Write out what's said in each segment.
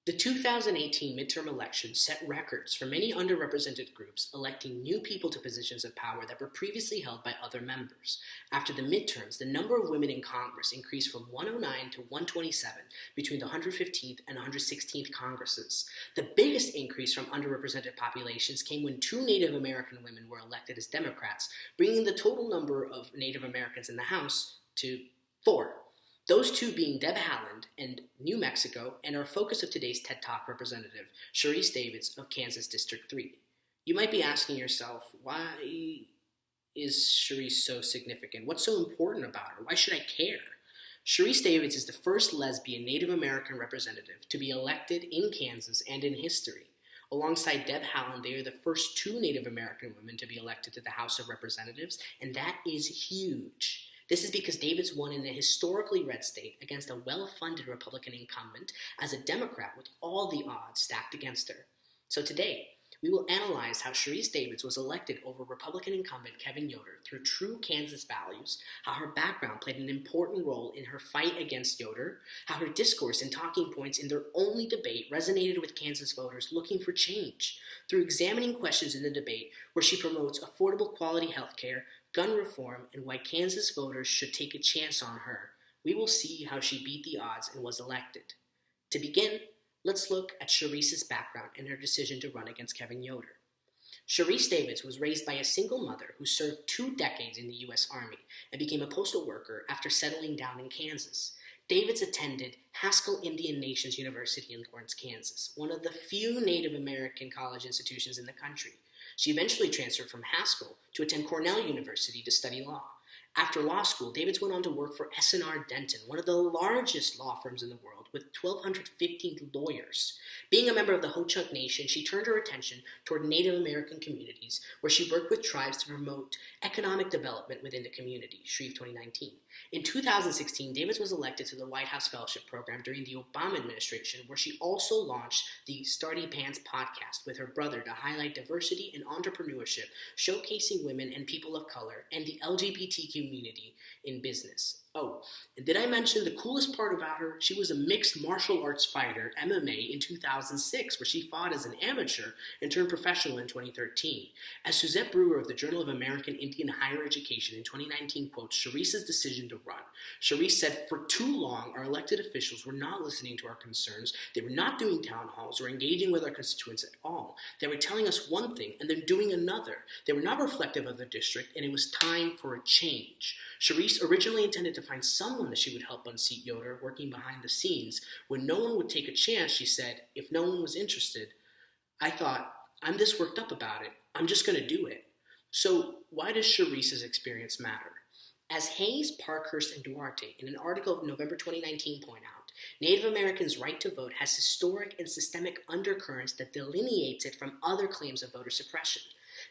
The 2018 midterm elections set records for many underrepresented groups electing new people to positions of power that were previously held by other members. After the midterms, the number of women in Congress increased from 109 to 127 between the 115th and 116th Congresses. The biggest increase from underrepresented populations came when two Native American women were elected as Democrats, bringing the total number of Native Americans in the House to 4. Those two being Deb Haaland and New Mexico, and our focus of today's TED Talk representative, Sharice Davids of Kansas District 3. You might be asking yourself, why is Sharice so significant? What's so important about her? Why should I care? Sharice Davids is the first lesbian Native American representative to be elected in Kansas and in history. Alongside Deb Haaland, they are the first two Native American women to be elected to the House of Representatives, and that is huge. This is because Davids won in a historically red state against a well-funded Republican incumbent as a Democrat with all the odds stacked against her. So today, we will analyze how Sharice Davids was elected over Republican incumbent Kevin Yoder through true Kansas values, how her background played an important role in her fight against Yoder, how her discourse and talking points in their only debate resonated with Kansas voters looking for change, through examining questions in the debate where she promotes affordable quality health care, gun reform, and why Kansas voters should take a chance on her. We will see how she beat the odds and was elected. To begin, let's look at Sharice's background and her decision to run against Kevin Yoder. Sharice Davids was raised by a single mother who served 2 decades in the U.S. Army and became a postal worker after settling down in Kansas. Davids attended Haskell Indian Nations University in Lawrence, Kansas, one of the few Native American college institutions in the country. She eventually transferred from Haskell to attend Cornell University to study law. After law school, Davids went on to work for S&R Denton, one of the largest law firms in the world, with 1,250 lawyers. Being a member of the Ho-Chunk Nation, she turned her attention toward Native American communities, where she worked with tribes to promote economic development within the community, Shreve 2019. In 2016, Davids was elected to the White House Fellowship Program during the Obama administration, where she also launched the Starty Pants podcast with her brother to highlight diversity and entrepreneurship, showcasing women and people of color and the LGBT community in business. Oh, and did I mention the coolest part about her? She was a mixed martial arts fighter, MMA, in 2006, where she fought as an amateur and turned professional in 2013. As Suzette Brewer of the Journal of American Indian Higher Education in 2019 quotes Sharice's decision to run, Sharice said, "For too long, our elected officials were not listening to our concerns. They were not doing town halls or engaging with our constituents at all. They were telling us one thing and then doing another. They were not reflective of the district, and it was time for a change." Sharice originally intended to find someone that she would help unseat Yoder, working behind the scenes. When no one would take a chance, she said, if no one was interested, I thought, I'm this worked up about it. I'm just going to do it. So why does Sharice's experience matter? As Hayes, Parkhurst, and Duarte, in an article of November 2019, point out, Native Americans' right to vote has historic and systemic undercurrents that delineates it from other claims of voter suppression.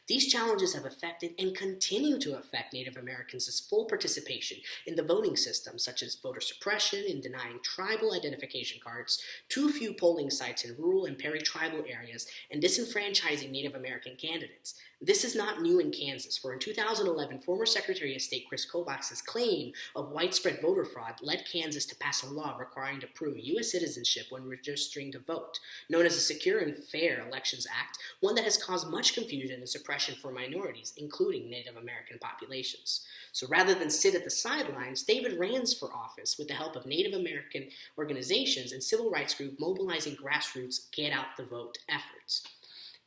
These challenges have affected and continue to affect Native Americans' full participation in the voting system, such as voter suppression and denying tribal identification cards, too few polling sites in rural and peri-tribal areas, and disenfranchising Native American candidates. This is not new in Kansas, for in 2011, former Secretary of State Chris Kovacs's claim of widespread voter fraud led Kansas to pass a law requiring to prove U.S. citizenship when registering to vote, known as the Secure and Fair Elections Act, one that has caused much confusion and suppression for minorities, including Native American populations. So rather than sit at the sidelines, David ran for office with the help of Native American organizations and civil rights groups mobilizing grassroots get out the vote efforts.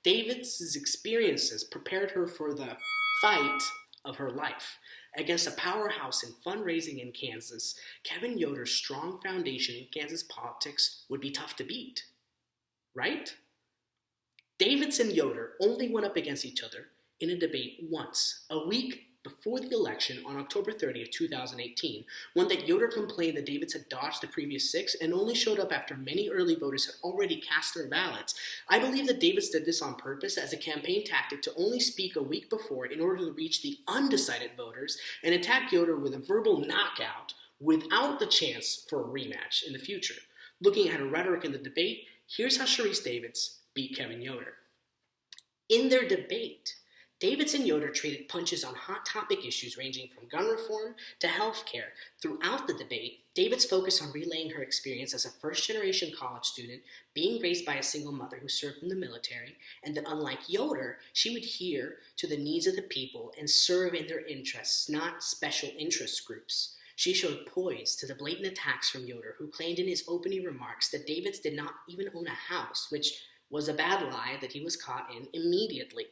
Davids' experiences prepared her for the fight of her life. Against a powerhouse in fundraising in Kansas, Kevin Yoder's strong foundation in Kansas politics would be tough to beat. Right? Davids and Yoder only went up against each other in a debate once, a week before the election on October 30th, 2018, one that Yoder complained that Davids had dodged the previous 6 and only showed up after many early voters had already cast their ballots. I believe that Davids did this on purpose as a campaign tactic to only speak a week before in order to reach the undecided voters and attack Yoder with a verbal knockout without the chance for a rematch in the future. Looking at her rhetoric in the debate, here's how Sharice Davids beat Kevin Yoder. In their debate, Davids and Yoder traded punches on hot topic issues ranging from gun reform to health care. Throughout the debate, Davids focused on relaying her experience as a first-generation college student, being raised by a single mother who served in the military, and that unlike Yoder, she would adhere to the needs of the people and serve in their interests, not special interest groups. She showed poise to the blatant attacks from Yoder, who claimed in his opening remarks that Davids did not even own a house, which was a bad lie that he was caught in immediately.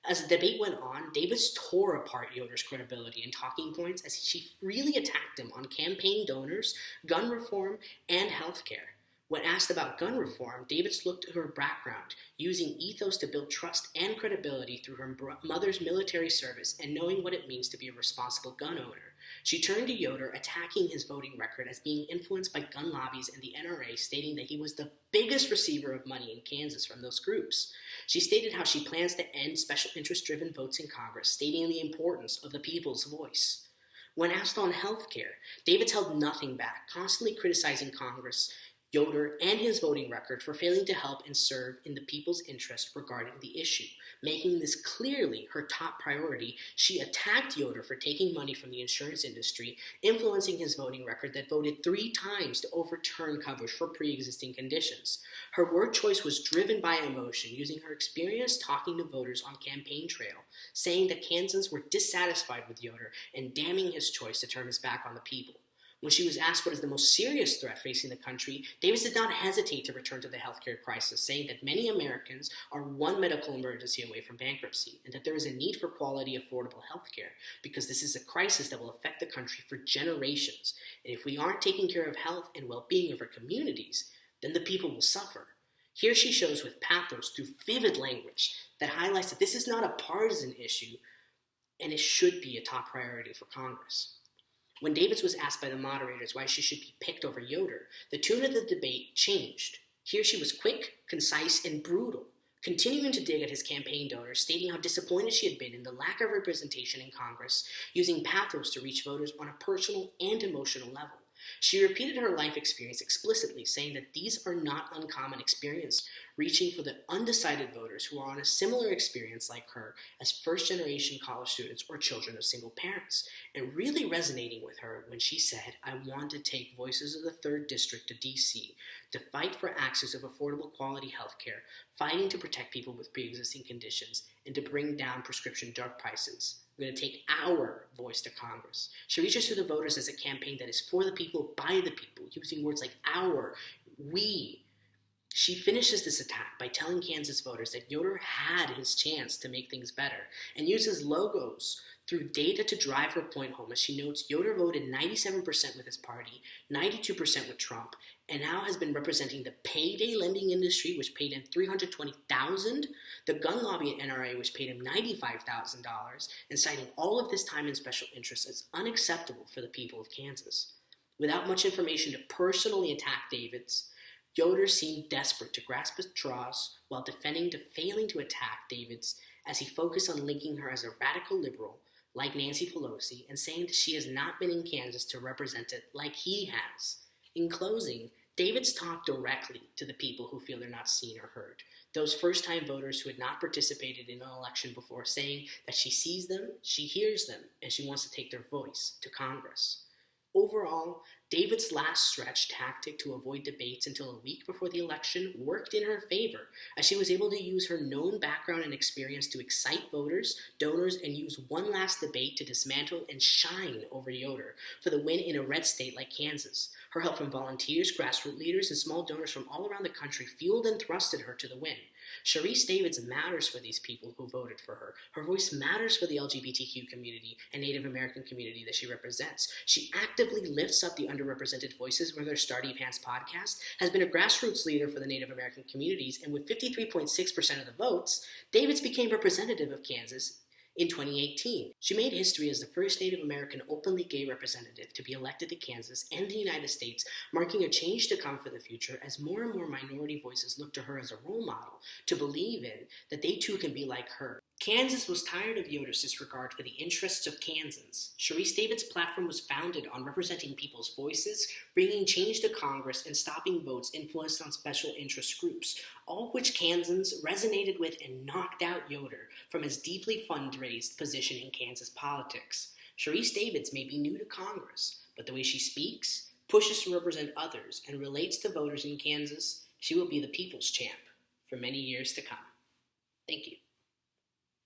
As the debate went on, Davids tore apart Yoder's credibility and talking points as she really attacked him on campaign donors, gun reform, and health care. When asked about gun reform, Davids looked at her background, using ethos to build trust and credibility through her mother's military service and knowing what it means to be a responsible gun owner. She turned to Yoder, attacking his voting record as being influenced by gun lobbies and the NRA, stating that he was the biggest receiver of money in Kansas from those groups. She stated how she plans to end special interest-driven votes in Congress, stating the importance of the people's voice. When asked on health care, Davids held nothing back, constantly criticizing Congress, Yoder, and his voting record for failing to help and serve in the people's interest regarding the issue. Making this clearly her top priority, she attacked Yoder for taking money from the insurance industry, influencing his voting record that voted 3 times to overturn coverage for pre-existing conditions. Her word choice was driven by emotion, using her experience talking to voters on campaign trail, saying that Kansans were dissatisfied with Yoder and damning his choice to turn his back on the people. When she was asked what is the most serious threat facing the country, Davis did not hesitate to return to the healthcare crisis, saying that many Americans are one medical emergency away from bankruptcy, and that there is a need for quality, affordable healthcare, because this is a crisis that will affect the country for generations. And if we aren't taking care of health and well-being of our communities, then the people will suffer. Here she shows with pathos through vivid language that highlights that this is not a partisan issue, and it should be a top priority for Congress. When Davis was asked by the moderators why she should be picked over Yoder, the tune of the debate changed. Here she was quick, concise, and brutal, continuing to dig at his campaign donors, stating how disappointed she had been in the lack of representation in Congress, using pathos to reach voters on a personal and emotional level. She repeated her life experience explicitly, saying that these are not uncommon experiences, reaching for the undecided voters who are on a similar experience like her as first-generation college students or children of single parents, and really resonating with her when she said, "I want to take voices of the 3rd District to D.C. to fight for access of affordable quality health care, fighting to protect people with pre-existing conditions, and to bring down prescription drug prices. We're going to take our voice to Congress." She reaches to the voters as a campaign that is for the people, by the people, using words like our, we. She finishes this attack by telling Kansas voters that Yoder had his chance to make things better, and uses logos through data to drive her point home, as she notes Yoder voted 97% with his party, 92% with Trump, and now has been representing the payday lending industry, which paid him $320,000, the gun lobby at NRA, which paid him $95,000, and citing all of this time in special interests as unacceptable for the people of Kansas. Without much information to personally attack Davids, Yoder seemed desperate to grasp at straws while defending to failing to attack Davids, as he focused on linking her as a radical liberal like Nancy Pelosi and saying that she has not been in Kansas to represent it like he has. In closing, Davids talked directly to the people who feel they're not seen or heard, those first-time voters who had not participated in an election before, saying that she sees them, she hears them, and she wants to take their voice to Congress. Overall, David's last stretch tactic to avoid debates until a week before the election worked in her favor, as she was able to use her known background and experience to excite voters, donors, and use one last debate to dismantle and shine over Yoder for the win in a red state like Kansas. Her help from volunteers, grassroots leaders, and small donors from all around the country fueled and thrusted her to the win. Sharice Davids matters for these people who voted for her. Her voice matters for the LGBTQ community and Native American community that she represents. She actively lifts up the underrepresented voices with her Starty Pants podcast, has been a grassroots leader for the Native American communities, and with 53.6% of the votes, Davids became representative of Kansas in 2018. She made history as the first Native American openly gay representative to be elected to Kansas and the United States, marking a change to come for the future as more and more minority voices look to her as a role model to believe in that they too can be like her. Kansas was tired of Yoder's disregard for the interests of Kansans. Sharice Davids' platform was founded on representing people's voices, bringing change to Congress, and stopping votes influenced on special interest groups, all of which Kansans resonated with and knocked out Yoder from his deeply fundraised position in Kansas politics. Sharice Davids may be new to Congress, but the way she speaks, pushes to represent others, and relates to voters in Kansas, she will be the people's champ for many years to come. Thank you.